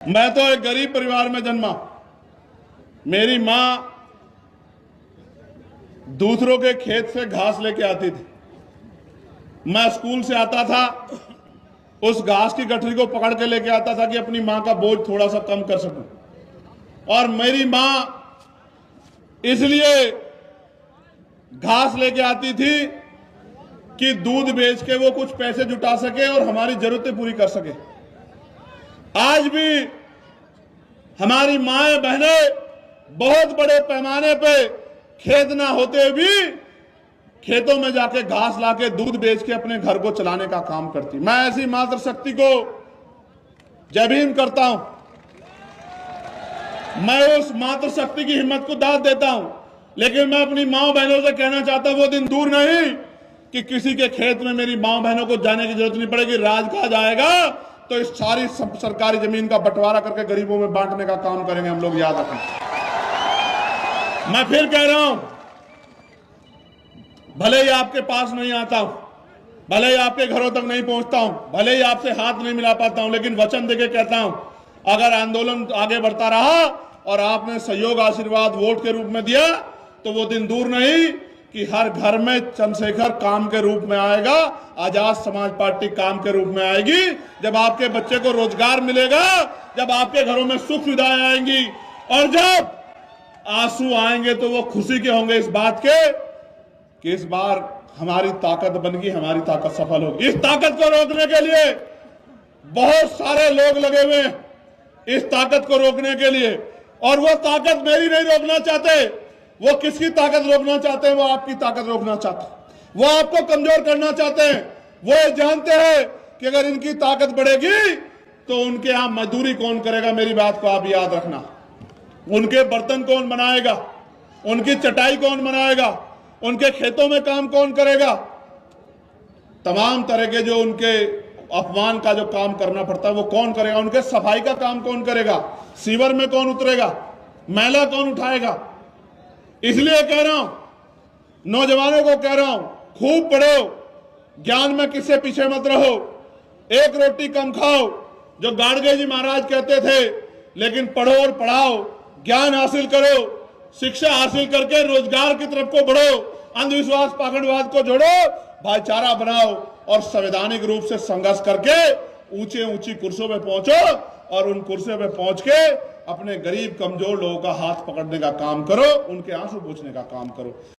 मैं तो एक गरीब परिवार में जन्मा। मेरी मां दूसरों के खेत से घास लेके आती थी। मैं स्कूल से आता था, उस घास की गठरी को पकड़ के लेके आता था कि अपनी मां का बोझ थोड़ा सा कम कर सकूं। और मेरी मां इसलिए घास लेके आती थी कि दूध बेच के वो कुछ पैसे जुटा सके और हमारी जरूरतें पूरी कर सके। आज भी हमारी माएं बहनें बहुत बड़े पैमाने पे खेत ना होते भी खेतों में जाके घास लाके दूध बेच के अपने घर को चलाने का काम करती। मैं ऐसी मातृशक्ति को जय भीम करता हूं। मैं उस मातृशक्ति की हिम्मत को दाद देता हूं, लेकिन मैं अपनी मां बहनों से कहना चाहता हूं वो दिन दूर नहीं कि किसी के खेत में मेरी मां बहनों को जाने की जरूरत नहीं पड़ेगी। राज कहा जाएगा तो इस सारी सरकारी जमीन का बंटवारा करके गरीबों में बांटने का काम करेंगे हम लोग, याद रखें। मैं फिर कह रहा हूं, भले ही आपके पास नहीं आता हूं, भले ही आपके घरों तक नहीं पहुंचता हूं, भले ही आपसे हाथ नहीं मिला पाता हूं, लेकिन वचन देके कहता हूं, अगर आंदोलन आगे बढ़ता रहा और आपने सहयोग आशीर्वाद वोट के रूप में दिया तो वो दिन दूर नहीं कि हर घर में चंद्रशेखर काम के रूप में आएगा, आजाद समाज पार्टी काम के रूप में आएगी। जब आपके बच्चे को रोजगार मिलेगा, जब आपके घरों में सुख सुविधाएं आएंगी और जब आंसू आएंगे तो वो खुशी के होंगे इस बात के कि इस बार हमारी ताकत बन गई, हमारी ताकत सफल होगी। इस ताकत को रोकने के लिए बहुत सारे लोग लगे हुए हैं, इस ताकत को रोकने के लिए। और वो ताकत मेरी नहीं रोकना चाहते, वो किसकी ताकत रोकना चाहते हैं? वो आपकी ताकत रोकना चाहते हैं, वो आपको कमजोर करना चाहते हैं। वो ये जानते हैं कि अगर इनकी ताकत बढ़ेगी तो उनके यहां मजदूरी कौन करेगा। मेरी बात को आप याद रखना, उनके बर्तन कौन बनाएगा, उनकी चटाई कौन बनाएगा, उनके खेतों में काम कौन करेगा। तमाम तरह के जो उनके अपमान का जो काम करना पड़ता है वो कौन करेगा, उनके सफाई का काम कौन करेगा, सीवर में कौन उतरेगा, मैला कौन उठाएगा। इसलिए कह रहा हूं, नौजवानों को कह रहा हूं, खूब पढ़ो, ज्ञान में किससे पीछे मत रहो, एक रोटी कम खाओ जो गाडगे जी महाराज कहते थे, लेकिन पढ़ो और पढ़ाओ, ज्ञान हासिल करो, शिक्षा हासिल करके रोजगार की तरफ को बढ़ो, अंधविश्वास पाखंडवाद को जोड़ो, भाईचारा बनाओ और संवैधानिक रूप से संघर्ष करके ऊंचे ऊंची कुर्सियों पे पहुंचो और उन कुर्सियों पे पहुंच के अपने गरीब कमजोर लोगों का हाथ पकड़ने का काम करो, उनके आंसू पोंछने का काम करो।